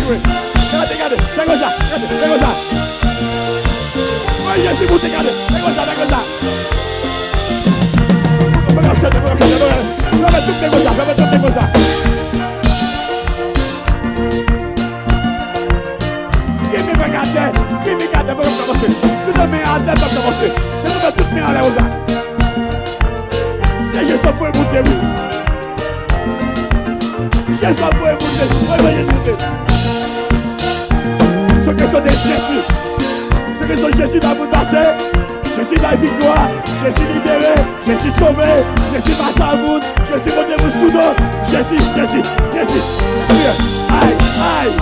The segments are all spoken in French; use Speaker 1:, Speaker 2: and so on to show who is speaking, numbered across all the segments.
Speaker 1: jouer. Regardez, c'est comme ça, regardez, c'est comme ça. Oui, Jésus, vous regardez, c'est comme ça, c'est comme ça. On va faire ça, on va faire ça. On va tout faire comme ça, on va tout faire comme ça. Qui me regarde, on va commencer. Tout le monde à tête, on va commencer. C'est tout le monde à l'air comme ça. C'est juste pour écouter, oui. Jésus pour écouter, voyez écouter. Ceux qui sont des Jésus, ceux qui sont Jésus va vous passer. Je suis la victoire, je suis libéré, je suis sauvé, je suis passé à vous, je suis monté au soudan, je suis. Aïe, aïe.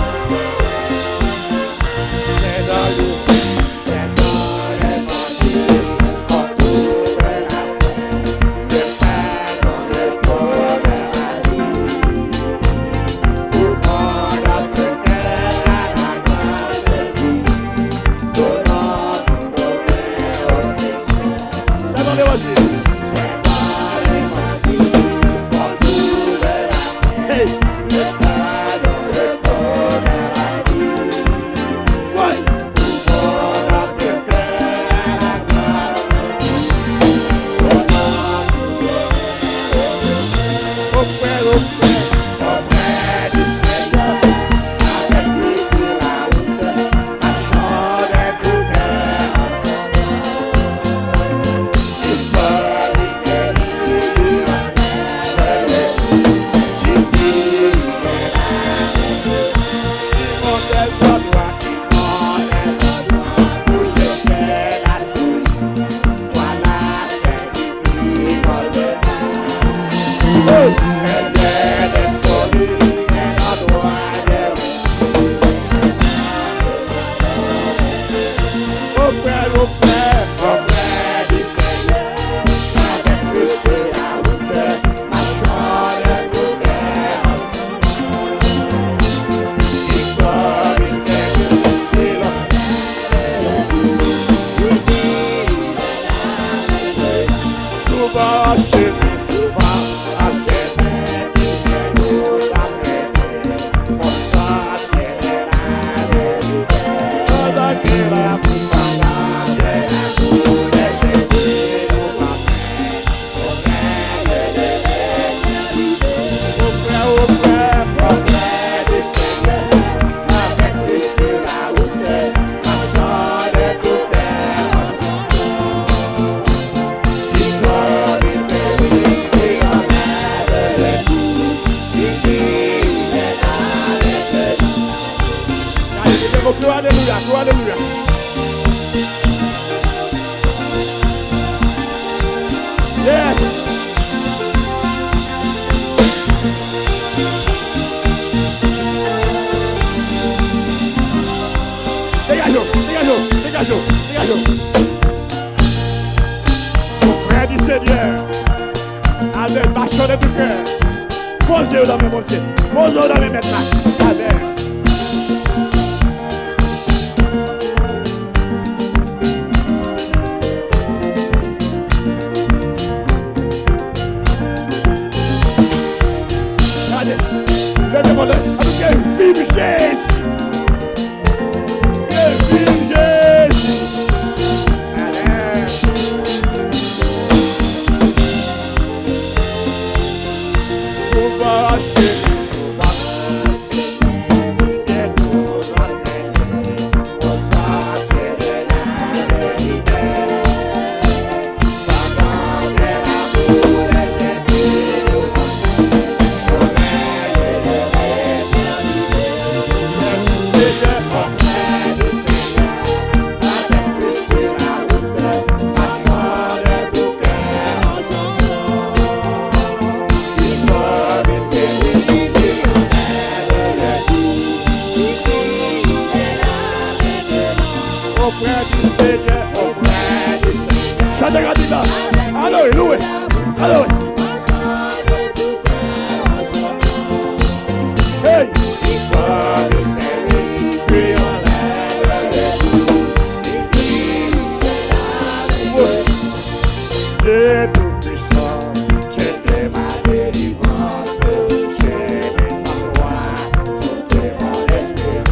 Speaker 1: Alléluia. Yes. Dégagez. Frère du Seigneur, avec passion de tout cœur, posez-vous dans mes montées, posez-vous dans mes maintenant. Amen. Vive Jésus! Vive Jésus! Amen! Chante gratida. Alléluia. Alléluia. Hey. J'ai tout puissant, j'ai des malheurs, j'ai des endroits, tout est mon esprit.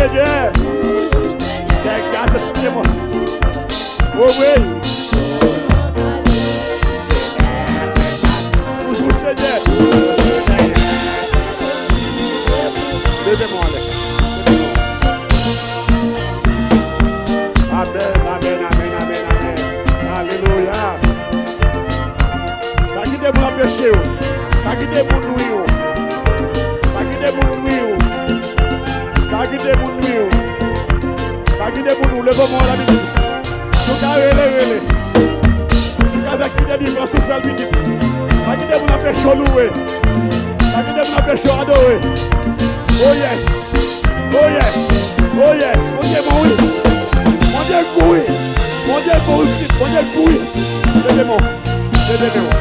Speaker 1: Seigneur. Quelle grâce, excusez-moi. Oh oui. Toujours Seigneur. Levez-moi avec. Amen, amen, amen, amen, amen. Alléluia. Pas quitter mon péché. Pas quitter mon nuit. Pas quitter mon nuit. Pas quitter mon nuit. Pas quitter mon nuit. Levez-moi la minute. Tout à relé. Tout à quitter vivre souffrir le minute. Pas quitter mon péché loué. Pas quitter mon péché adoré. Oh yes. Oh yes. Oh yes. Mon Dieu, mon oui. Mon Dieu, couille. Mon Dieu, couille. Mon Dieu, couille. Levez-moi. Levez-moi.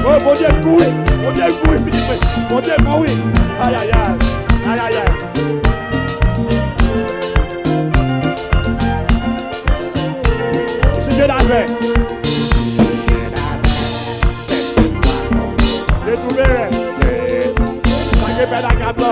Speaker 1: Oh, mon Dieu, couille. Mon Dieu, couille. Mon Dieu, mon oui. Aïe, aïe, aïe. Aïe, aïe, aïe. Si je l'avais. J'ai trouvé. Ça y est, ben la gamme.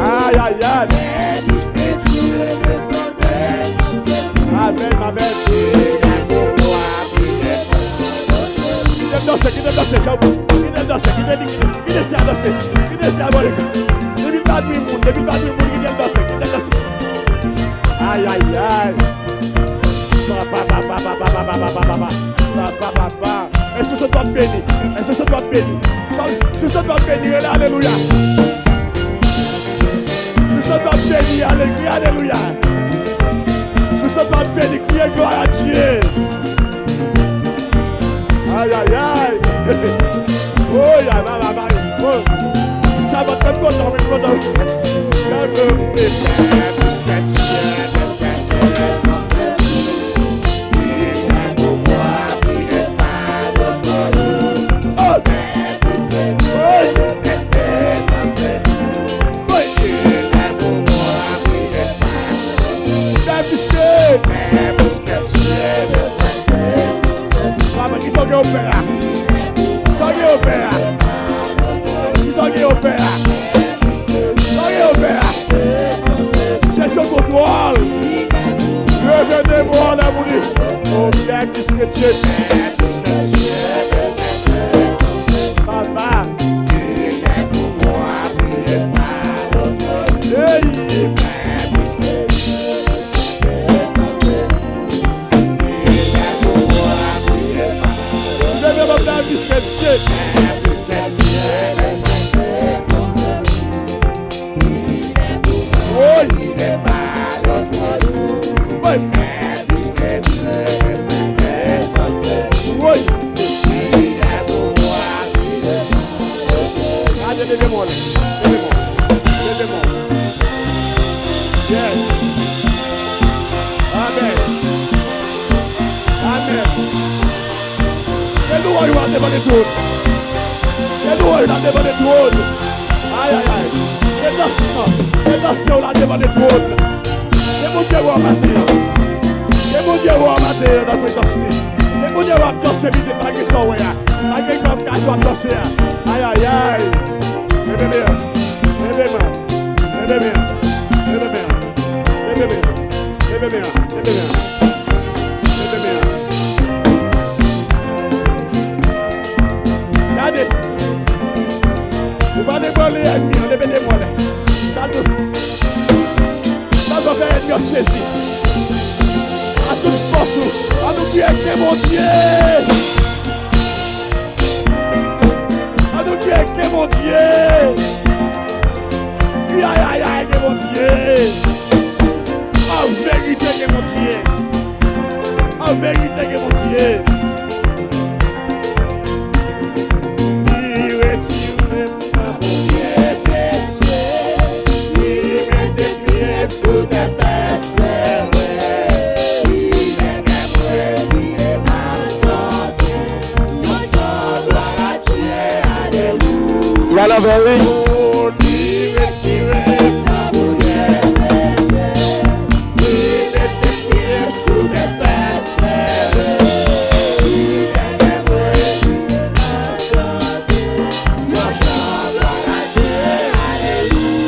Speaker 1: Aïe, aïe, aïe. Amen, amen. Qui danser, j'avoue. Qui danser, qui essaie à danser. Qui essaie à voler. Depuis pas de monde, qui vient danser. Aïe, aïe, aïe. Est-ce que ce doit bénir? Est-ce que ce doit bénir? Je se dois bénir, alléluia. Je se dois bénir, alléluia. Je se dois bénir, crier gloire à Dieu. Aïe, aïe, aïe. Oh, ya, va. Oh, ça va très content, mais content. Revenez-moi la mourir. Oh, bien puisque Dieu Papa. vérité que mon Dieu.
Speaker 2: Sous tes fesses, il est prêt, mon chant doit attirer, alléluia.
Speaker 3: Voilà, oui.
Speaker 2: Sous tes fesses, il est prêt, mon chant doit attirer, alléluia.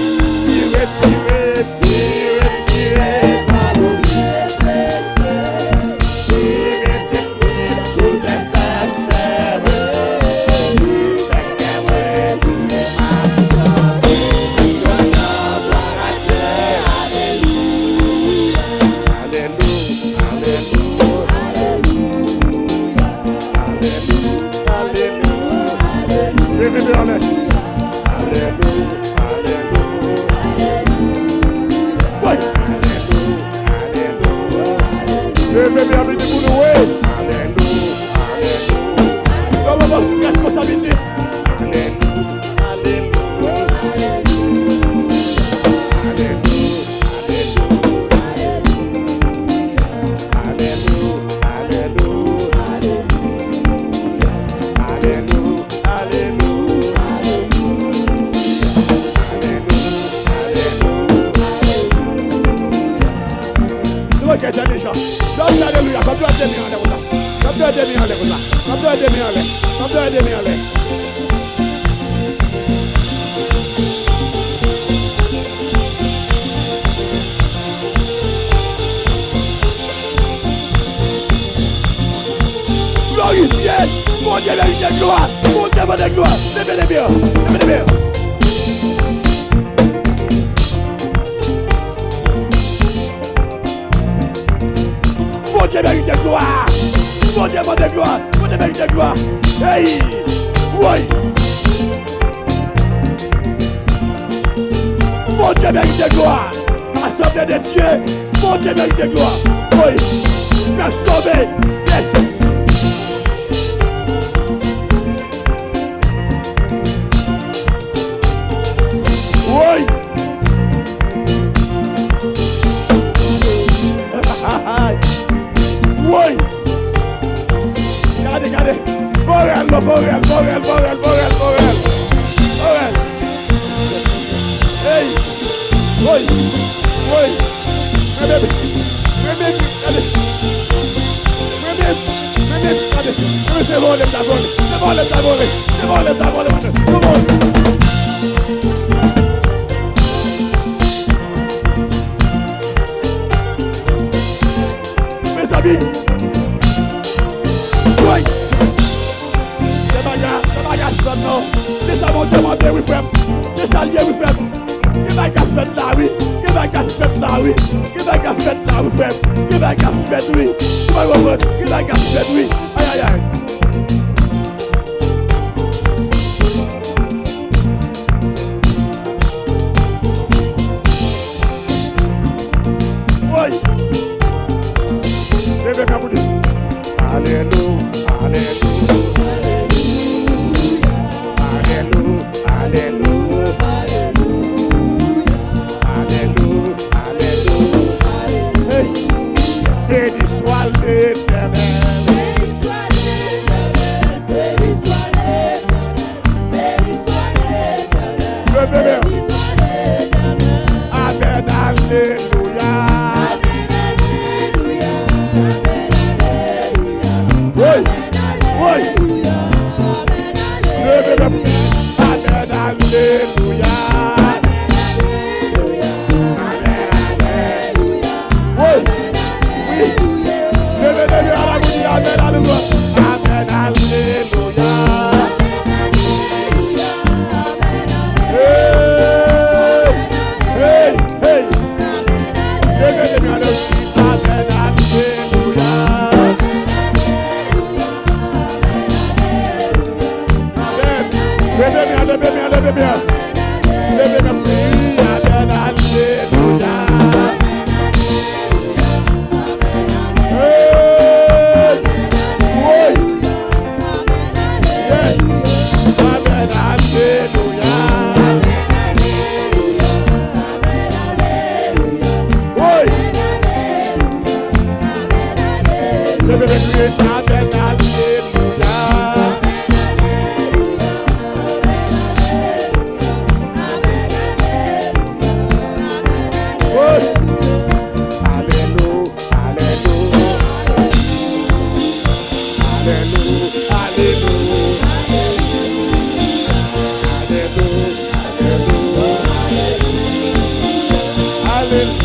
Speaker 1: Glorifié, mon Dieu, vérité, gloire, mon Dieu, mon Dieu, gloire, levez les biens, levez les biens. Mon Dieu, vérité, gloire, mon Dieu, gloire, mon Dieu, vérité, gloire. Hey, oui. Mon Dieu, vérité, gloire, assemblée de Dieu, mon Dieu, vérité, gloire. Oui, tu as sauvé, yes. Oui. Oui. Regardez. Borel. Hey. Oui. Regardez. C'est bon, les mes amis. Oui. C'est bagarre, non. C'est ça mon demandé, oui, frère. C'est ça lié, oui, frère. Que bagarre fait là, oui. Que bagarre fait là, oui. Que bagarre fait là, oui, frère. Que bagarre fait, oui. Tu vas comprendre. Que bagarre fait, oui. Aïe. Oui. Levez les crier, Amen, Alléluia. Oui. Alléluia, Alléluia. Alléluia,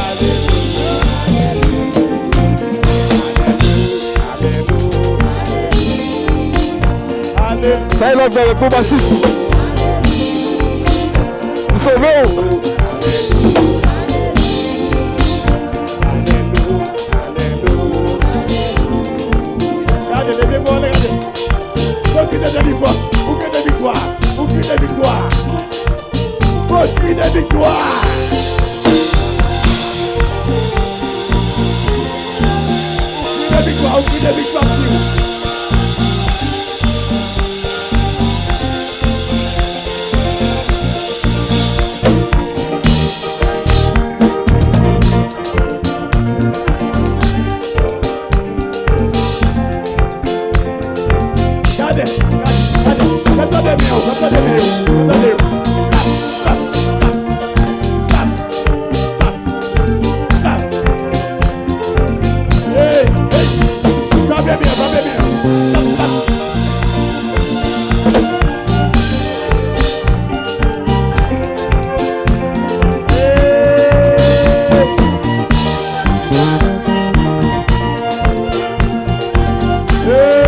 Speaker 1: Alléluia.
Speaker 3: Sai logo, velho, pro baixista. Me salvou.
Speaker 1: Regardez, levez-moi, regardez. Pour qui des victoires, pour qui des victoires, pour qui des victoires, pour qui des victoires. Pour qui des victoires, Hey!